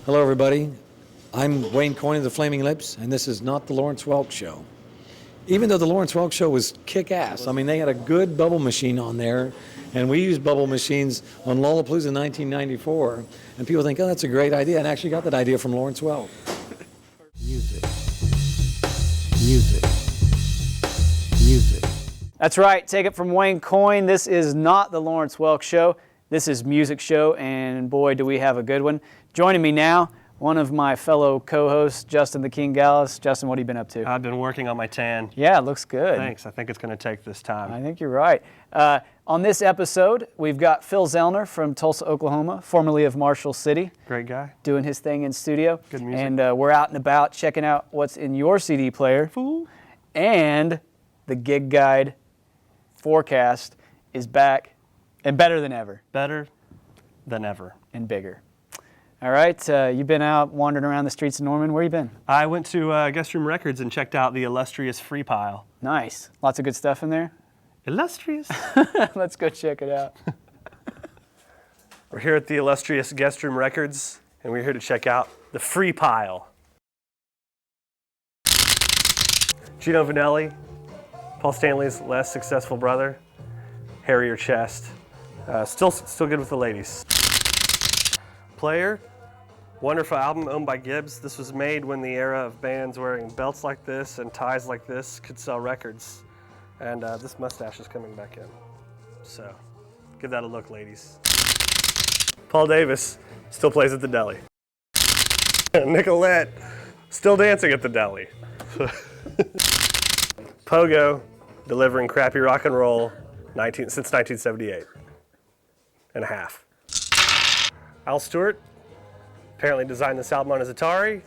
Hello, everybody. I'm Wayne Coyne of the Flaming Lips, and this is not the Lawrence Welk Show. Even though the Lawrence Welk Show was kick-ass, I mean, they had a good bubble machine on there, and we used bubble machines on Lollapalooza in 1994, and people think, oh, that's a great idea, and I actually got that idea from Lawrence Welk. Music. Music. Music. That's right. Take it from Wayne Coyne. This is not the Lawrence Welk Show. This is Music Show, and boy, do we have a good one. Joining me now, one of my fellow co-hosts, Justin the King Gallas. Justin, what have you been up to? I've been working on my tan. Yeah, it looks good. Thanks. I think it's going to take this time. I think you're right. On this episode, we've got Phil Zoellner from Tulsa, Oklahoma, formerly of Marshall City. Great guy. Doing his thing in studio. Good music. And we're out and about checking out what's in your CD player. Fool. And the gig guide forecast is back and better than ever. Better than ever. And bigger. All right, you've been out wandering around the streets of Norman. Where you been? I went to Guest Room Records and checked out the illustrious Free Pile. Nice. Lots of good stuff in there? Illustrious? Let's go check it out. We're here at the illustrious Guest Room Records, and we're here to check out the Free Pile. Gino Vanelli, Paul Stanley's less successful brother, hairier chest, still good with the ladies. Player, wonderful album owned by Gibbs. This was made when the era of bands wearing belts like this and ties like this could sell records. And this mustache is coming back in. So give that a look, ladies. Paul Davis still plays at the deli. Nicolette still dancing at the deli. Pogo delivering crappy rock and roll since 1978 and a half. Al Stewart apparently designed this album on his Atari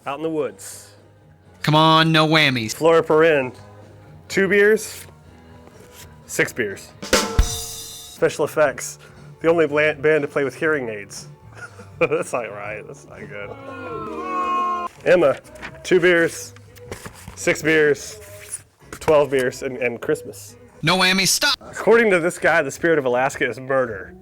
out in the woods. Come on, no whammies. Flora Perrin, 2 beers, 6 beers. Special effects, the only band to play with hearing aids. That's not right, that's not good. Emma, 2 beers, 6 beers, 12 beers, and Christmas. No whammies, stop. According to this guy, the spirit of Alaska is murder.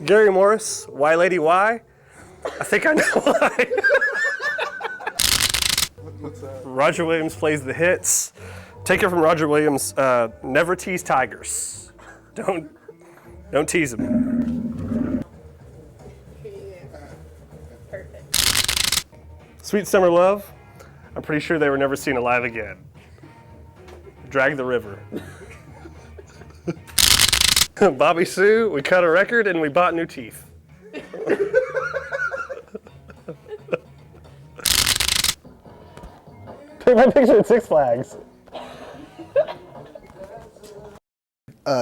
Gary Morris, Why Lady Why? I think I know why. What's that? Roger Williams plays the hits. Take it from Roger Williams, never tease tigers. Don't tease them. Perfect. Sweet Summer Love, I'm pretty sure they were never seen alive again. Drag the River. Bobby Sue, we cut a record and we bought new teeth. Take my picture at Six Flags.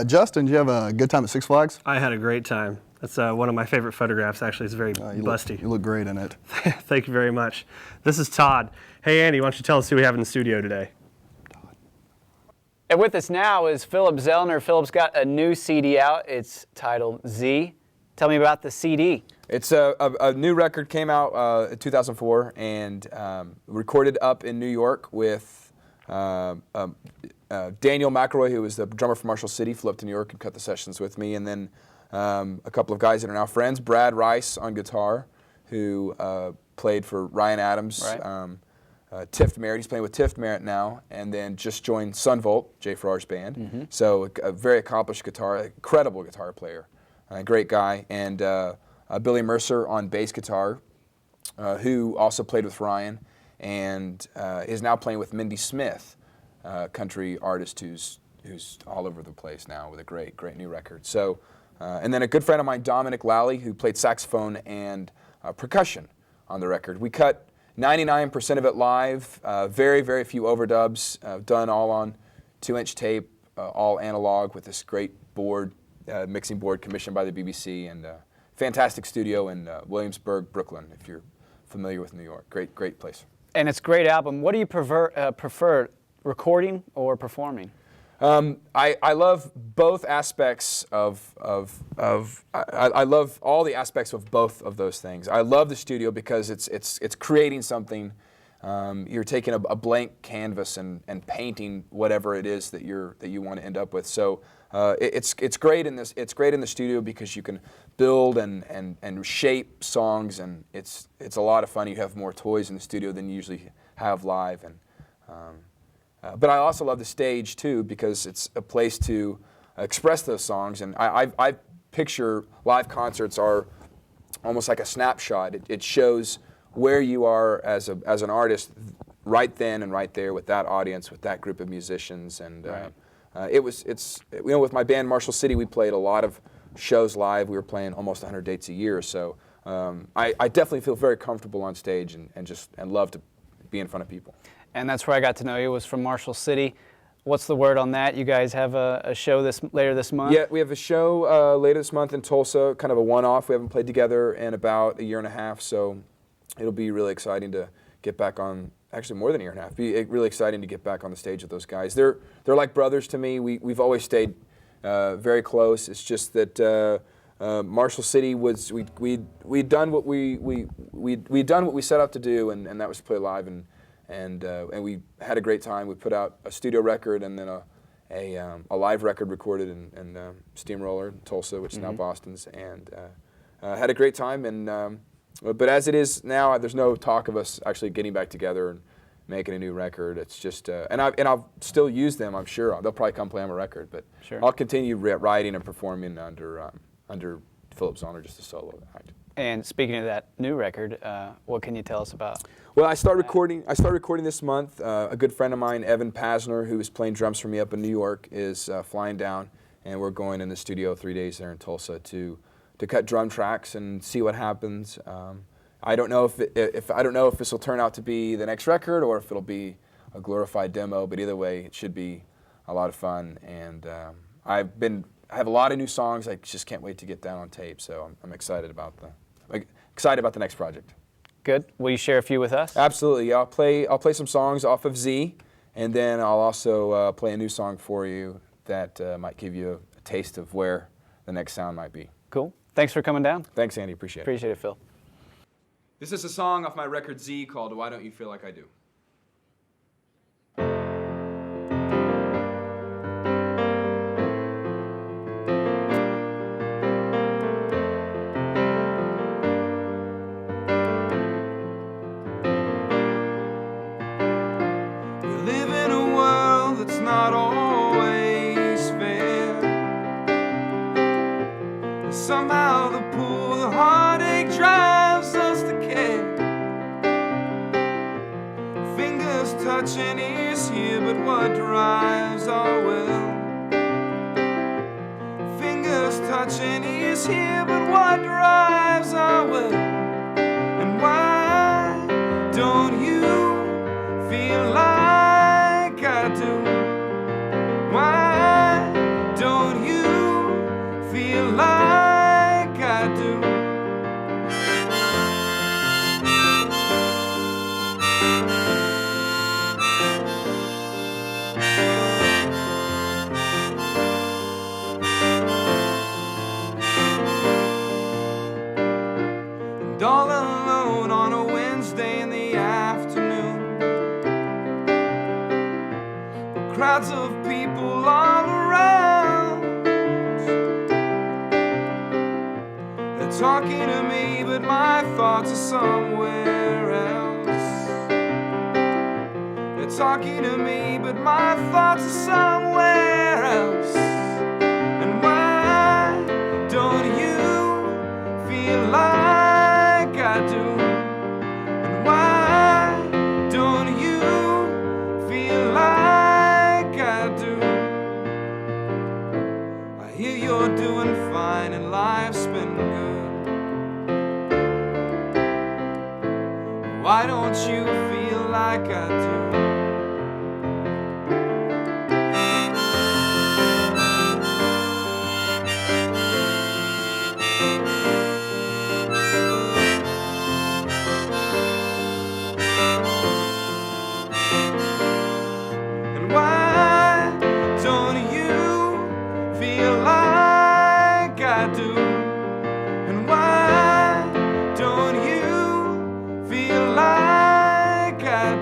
Justin, did you have a good time at Six Flags? I had a great time. That's one of my favorite photographs, actually. It's very busty. You look great in it. Thank you very much. This is Todd. Hey, Andy, why don't you tell us who we have in the studio today? And with us now is Philip Zoellner. Philip's got a new CD out. It's titled Z. Tell me about the CD. It's a new record, came out in 2004 and recorded up in New York with Daniel McElroy, who was the drummer for Marshall City, flew up to New York and cut the sessions with me. And then a couple of guys that are now friends, Brad Rice on guitar, who played for Ryan Adams. Right. Tiff Merritt, he's playing with Tiff Merritt now, and then just joined Sunvolt, Jay Farrar's band. Mm-hmm. So a very accomplished incredible guitar player, a great guy. And Billy Mercer on bass guitar, who also played with Ryan, and is now playing with Mindy Smith, country artist who's all over the place now with a great new record. So, and then a good friend of mine, Dominic Lally, who played saxophone and percussion on the record. We cut 99% of it live, very, very few overdubs, done all on 2-inch tape, all analog with this great board, mixing board commissioned by the BBC, and fantastic studio in Williamsburg, Brooklyn, if you're familiar with New York. Great place. And it's a great album. What do you prefer, recording or performing? I love both aspects I love all the aspects of both of those things. I love the studio because it's creating something you're taking a blank canvas and painting whatever it is that you want to end up with. So it's great in this. It's great in the studio because you can build and shape songs, and it's a lot of fun. You have more toys in the studio than you usually have live, and but I also love the stage too because it's a place to express those songs. And I picture live concerts are almost like a snapshot. It shows where you are as an artist right then and right there with that audience, with that group of musicians. And with my band Marshall City, we played a lot of shows live. We were playing almost 100 dates a year. So I definitely feel very comfortable on stage and love to be in front of people. And that's where I got to know you, was from Marshall City. What's the word on that? You guys have a show later this month? Yeah, we have a show later this month in Tulsa, kind of a one-off. We haven't played together in about a year and a half, so it'll be really exciting to get back on, actually more than a year and a half, be really exciting to get back on the stage with those guys. They're like brothers to me. We've always stayed very close. It's just that Marshall City was, we'd done what we'd done what we set out to do, and that was to play live, and we had a great time. We put out a studio record and then a live record recorded in Steamroller in Tulsa, which is now Boston's, and had a great time. And but as it is now, there's no talk of us actually getting back together and making a new record. It's just and I'll still use them. I'm sure they'll probably come play on my record, but Sure. I'll continue writing and performing under Philip Zoellner, just a solo act. And speaking of that new record, what can you tell us about? Well, I start recording this month. A good friend of mine, Evan Pasner, who is playing drums for me up in New York, is flying down, and we're going in the studio 3 days there in Tulsa to cut drum tracks and see what happens. I don't know if this will turn out to be the next record or if it'll be a glorified demo. But either way, it should be a lot of fun. And I have a lot of new songs. I just can't wait to get down on tape. So I'm excited about the next project. Good. Will you share a few with us? Absolutely. Yeah, I'll play some songs off of Z, and then I'll also play a new song for you that might give you a taste of where the next sound might be. Cool. Thanks for coming down. Thanks, Andy. Appreciate it. Appreciate it, Phil. This is a song off my record Z called Why Don't You Feel Like I Do? Not always fair. Somehow the pull, the heartache drives us to care. Fingers touching is here, but what drives our will? Fingers touching is here, but what drives our will? And why don't you feel like I do? Why don't you feel like I do? And all alone on a Wednesday in the afternoon, with crowds of people all around, they're talking to me, but my thoughts are somewhere else. They're talking to me, but my thoughts are somewhere else. And why don't you feel like I do? And why don't you feel like I do? I hear you're doing fine and life's been good. Why don't you feel like I do? And why don't you feel like I do? And why don't you feel like I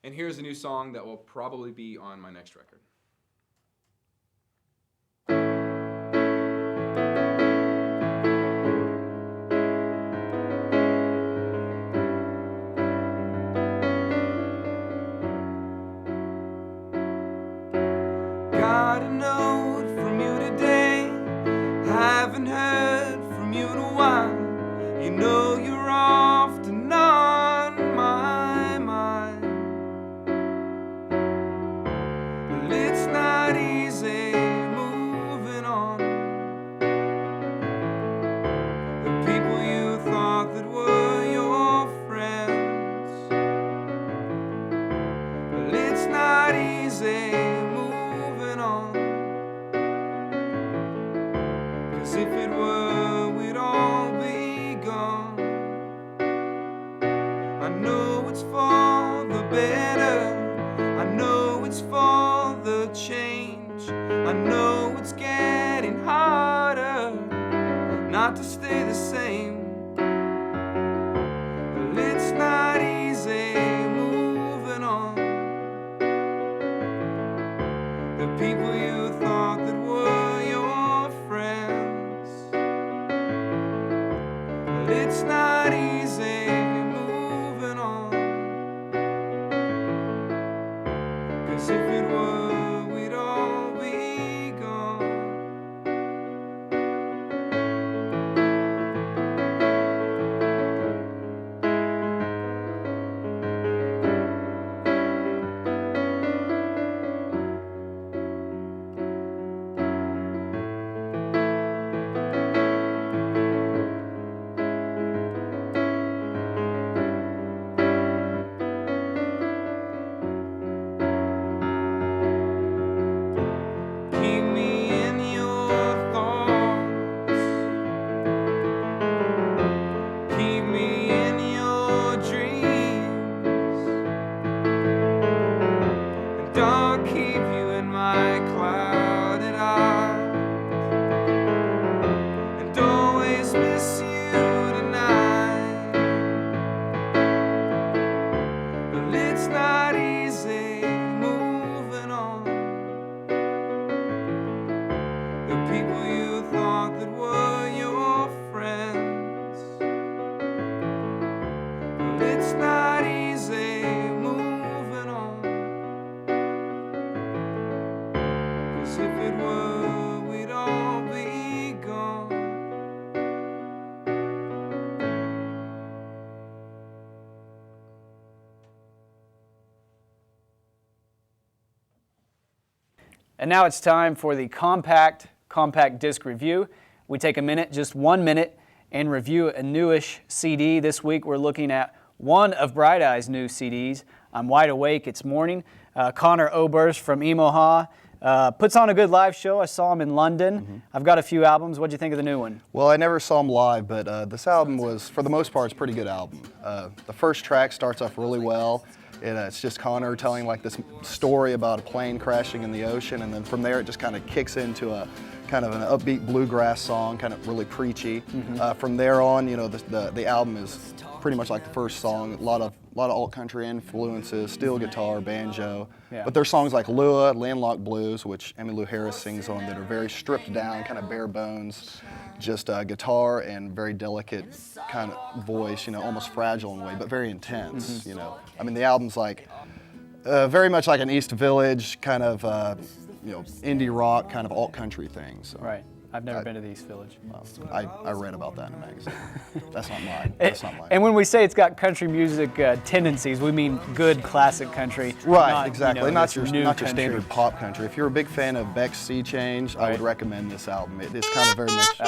And here's a new song that will probably be on my next record. Got a note from you today. Haven't heard from you in a while. You know you're often on my mind. Well, it's not easy moving on. The people you thought that were your friends. Well, it's not easy moving on. 'Cause if it were, we'd all be gone. I know it's for the better. I know it's for the change. I know it's getting harder not to stay the same. Well, it's not easy moving on. The people you thought that were your friends. Well, it's not easy moving on. 'Cause if it were, we'd all be gone. Keep me in your thoughts. Keep me in your dreams. And I'll keep you in my clouded eyes. And always miss you tonight. But it's not easy moving on. The people you thought that were your friends. Well, it's not easy moving on. 'Cause if it were, we'd all be gone. And now it's time for the compact disc review. We take a minute, just 1 minute, and review a newish CD. This week we're looking at one of Bright Eye's new CDs. I'm Wide Awake, It's Morning. Connor Oberst from Emoha puts on a good live show. I saw him in London. I've got a few albums. What'd you think of the new one? Well, I never saw him live, but this album was, for the most part, it's a pretty good album. The first track starts off really well. It's just Connor telling like this story about a plane crashing in the ocean, and then from there it just kind of kicks into a kind of an upbeat bluegrass song, kind of really preachy. From there on, you know, the album is pretty much like the first song. A lot of alt country influences, steel guitar, banjo. Yeah. But there's songs like Lua, Landlocked Blues, which Emmylou Harris sings on, that are very stripped down, kind of bare bones, just guitar and very delicate kind of voice, you know, almost fragile in a way, but very intense, you know. I mean, the album's like very much like an East Village kind of, you know, indie rock kind of alt country thing. So. Right. I've never been to the East Village. I read about that in a magazine. That's not mine. That's not mine. And when we say it's got country music tendencies, we mean good classic country. Right, not, exactly. You know, not this your new country. standard pop country. If you're a big fan of Beck's Sea Change, I would recommend this album. It's kind of very much.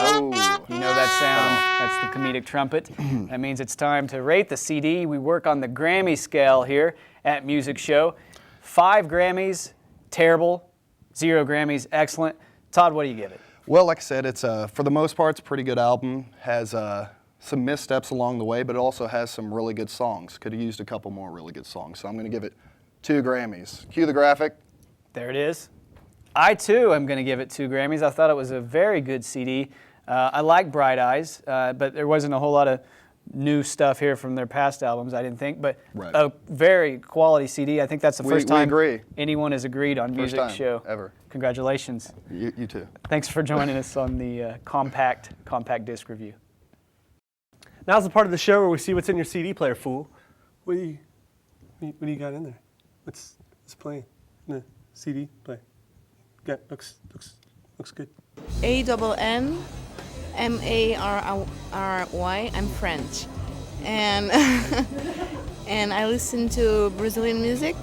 You know that sound? That's the comedic trumpet. That means it's time to rate the CD. We work on the Grammy scale here at Music Show. 5 Grammys, terrible. 0 Grammys, excellent. Todd, what do you give it? Well, like I said, it's for the most part, it's a pretty good album. Has some missteps along the way, but it also has some really good songs. Could have used a couple more really good songs. So I'm going to give it 2 Grammys. Cue the graphic. There it is. I, too, am going to give it 2 Grammys. I thought it was a very good CD. I like Bright Eyes, but there wasn't a whole lot of new stuff here from their past albums, I didn't think, but Right. a very quality CD. I think that's the first time agree. anyone has agreed on First Music time Show. ever. Congratulations. You too. Thanks for joining us on the compact disc review. Now's the part of the show where we see what's in your CD player, fool. What do you got in there? What's playing in the CD player? Looks good. ANNMARRY. I'm French, and and I listen to Brazilian music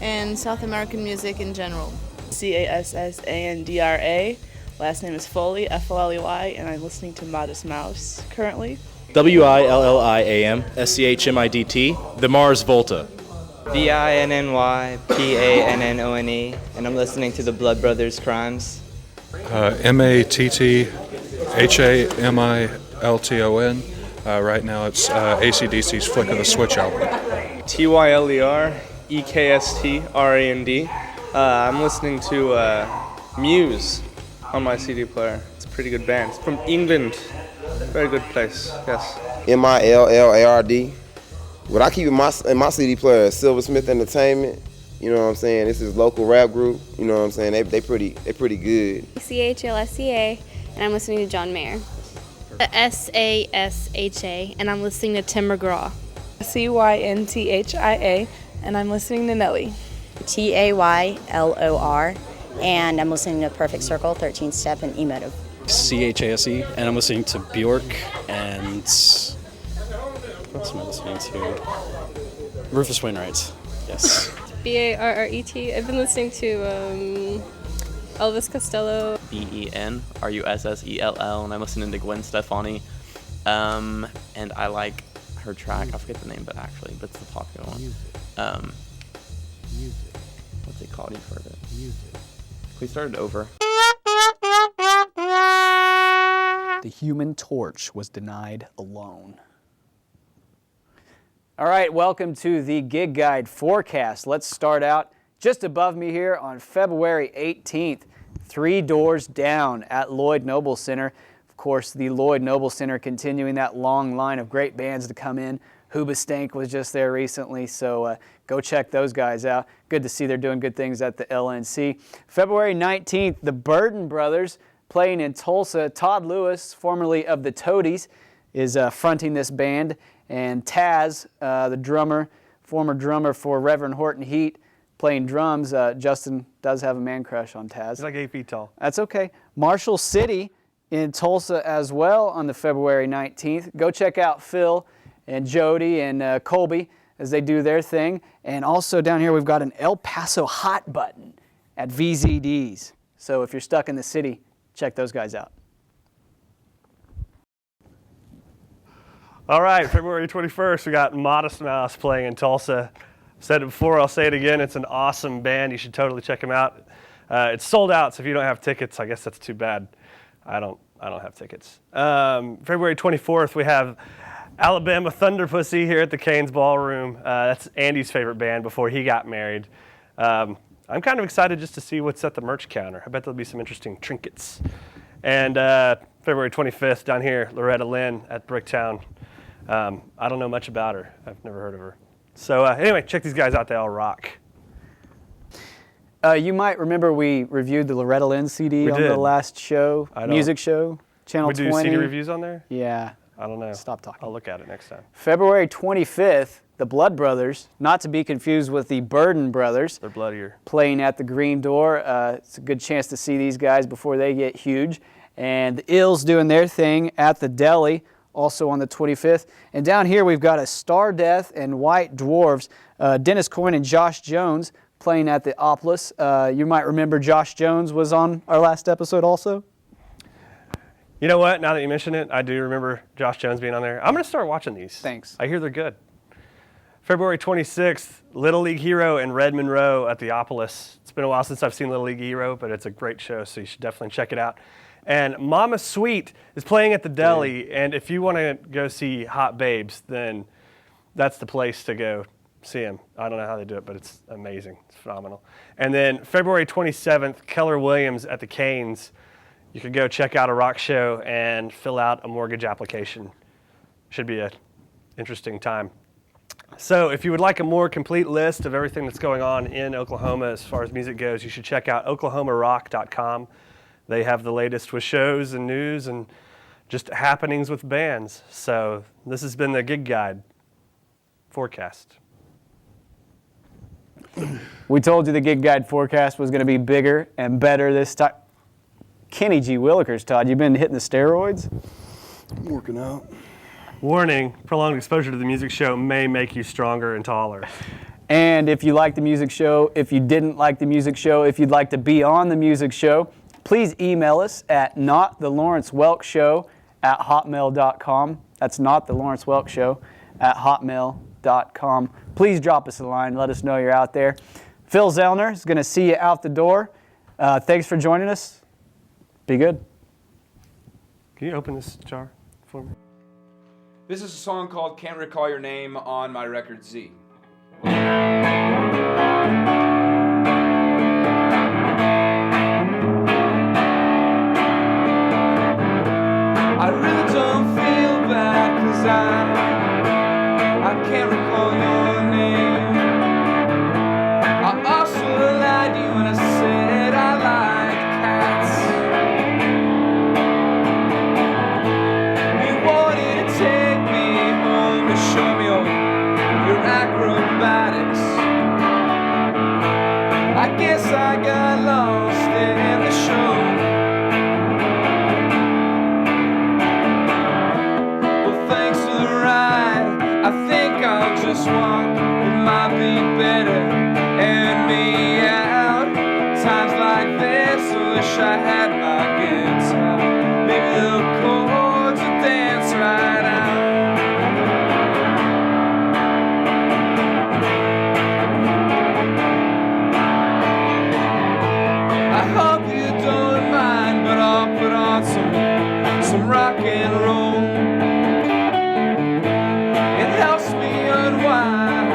and South American music in general. CASSANDRA. Last name is Foley, Foley, and I'm listening to Modest Mouse currently. WILLIAMSCHMIDT, the Mars Volta. VINNYPANNONE, and I'm listening to the Blood Brothers Crimes. MATTHAMILTON. Right now it's AC/DC's Flick of the Switch album. TYLEREKSTRAND. I'm listening to Muse on my CD player. It's a pretty good band. It's from England. Very good place, yes. MILLARD. What I keep in my CD player is Silversmith Entertainment. You know what I'm saying? This is local rap group. You know what I'm saying? They pretty good. CHLSCA, and I'm listening to John Mayer. SASHA, and I'm listening to Tim McGraw. CYNTHIA, and I'm listening to Nelly. TAYLOR, and I'm listening to Perfect Circle, 13 Step, and Emotive. CHASE, and I'm listening to Bjork, and what else am I listening to? Rufus Wainwright, yes. BARRET, I've been listening to Elvis Costello. BENRUSSELL, and I'm listening to Gwen Stefani, and I like her track, I forget the name, but it's the popular one. What's it called? You've heard it. We started over. The Human Torch was denied alone. All right, welcome to the Gig Guide forecast. Let's start out just above me here on February 18th, 3 doors down at Lloyd Noble Center. Of course, the Lloyd Noble Center continuing that long line of great bands to come in. Hoobastank was just there recently, so go check those guys out. Good to see they're doing good things at the LNC. February 19th, the Burden Brothers playing in Tulsa. Todd Lewis, formerly of the Toadies, is fronting this band. And Taz, the drummer, former drummer for Reverend Horton Heat, playing drums. Justin does have a man crush on Taz. He's like 8 feet tall. That's okay. Marshall City in Tulsa as well on the February 19th. Go check out Phil and Jody and Colby as they do their thing. And also down here we've got an El Paso hot button at VZD's. So if you're stuck in the city, check those guys out. All right, February 21st, we got Modest Mouse playing in Tulsa. Said it before, I'll say it again. It's an awesome band. You should totally check them out. It's sold out, so if you don't have tickets, I guess that's too bad. I don't have tickets. February 24th, we have Alabama Thunder Pussy here at the Canes Ballroom. That's Andy's favorite band before he got married. I'm kind of excited just to see what's at the merch counter. I bet there'll be some interesting trinkets. And February 25th, down here, Loretta Lynn at Bricktown. I don't know much about her. I've never heard of her. So anyway, check these guys out. They all rock. You might remember we reviewed the Loretta Lynn CD on the last show, music show, Channel 20. We do CD reviews on there? Yeah. I don't know. Stop talking. I'll look at it next time. February 25th, the Blood Brothers, not to be confused with the Burden Brothers. They're bloodier. Playing at the Green Door. It's a good chance to see these guys before they get huge. And the Ills doing their thing at the Deli, also on the 25th. And down here we've got a Star Death and White Dwarves. Dennis Coyne and Josh Jones playing at the Oplus. You might remember Josh Jones was on our last episode also. You know what? Now that you mention it, I do remember Josh Jones being on there. I'm going to start watching these. Thanks. I hear they're good. February 26th, Little League Hero and Red Monroe at the Oplus. It's been a while since I've seen Little League Hero, but it's a great show, so you should definitely check it out. And Mama Sweet is playing at the Deli, and if you want to go see Hot Babes, then that's the place to go see them. I don't know how they do it, but it's amazing. It's phenomenal. And then February 27th, Keller Williams at the Canes. You could go check out a rock show and fill out a mortgage application. Should be an interesting time. So if you would like a more complete list of everything that's going on in Oklahoma as far as music goes, you should check out oklahomarock.com. They have the latest with shows and news and just happenings with bands. So this has been the Gig Guide forecast. We told you the Gig Guide forecast was going to be bigger and better this time. Kenny G. Willikers, Todd, you been hitting the steroids? I'm working out. Warning, prolonged exposure to the music show may make you stronger and taller. And if you like the music show, if you didn't like the music show, if you'd like to be on the music show, please email us at notthelawrencewelkshow@hotmail.com. That's notthelawrencewelkshow@hotmail.com. Please drop us a line. Let us know you're out there. Phil Zoellner is going to see you out the door. Thanks for joining us. Be good. Can you open this jar for me? This is a song called Can't Recall Your Name on my record Z. I really don't feel bad 'cause I can't recall your name. I also lied to you when I said I like cats. You wanted to take me home to show me all your acrobatics. I guess I got lost in the show. Thanks to the ride, I think I'll just walk. It might be better and me out. Times like this, I wish I had my guitar. Maybe the chords would dance right out. I hope you don't mind, but I'll put on some rock and roll. Helps me unwind.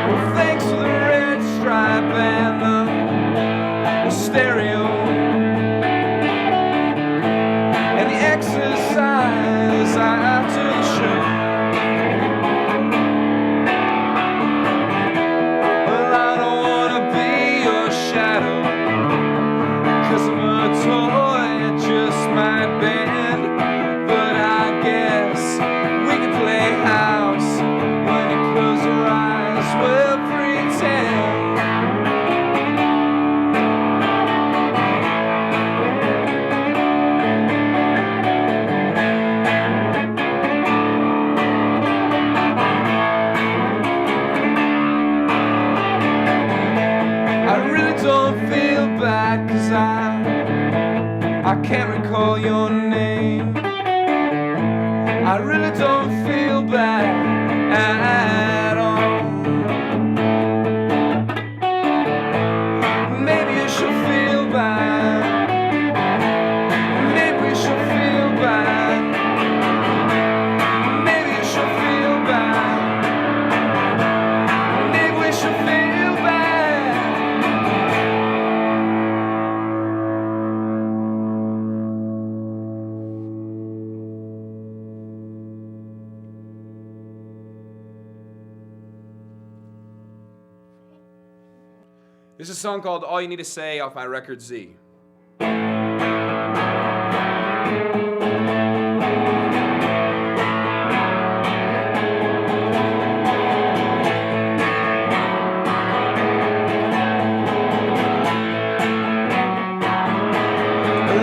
Well, thanks to the red stripe and the stereo and the exercise after the show. Well, I don't wanna be your shadow 'cause I'm a toy. Just my band, but I guess we can play house when you close your eyes. We'll pretend. I really don't feel bad 'cause I can't recall your name. I really don't feel bad at all. Maybe you should feel bad. Maybe we should feel bad. Maybe you should feel bad. Maybe we should feel bad. This is a song called All You Need to Say off my record Z. Well,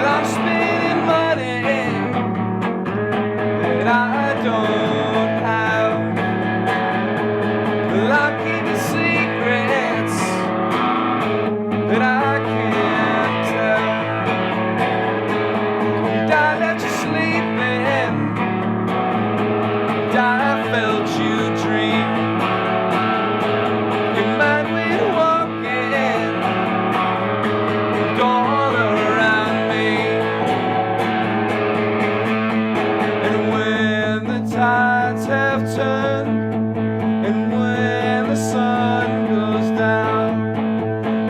I'm spending money that I don't have. Well, I'm keeping secrets that I can't tell. And I let you sleep in, and I felt you dream. Your mind went walking, and all around me. And when the tides have turned, and when the sun goes down,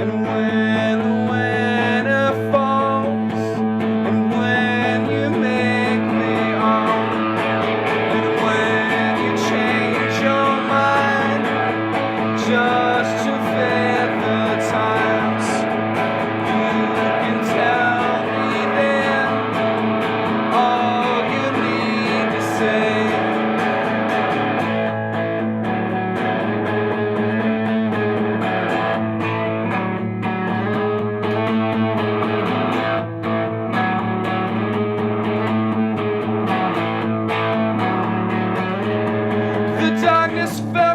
and when the winter falls, just fell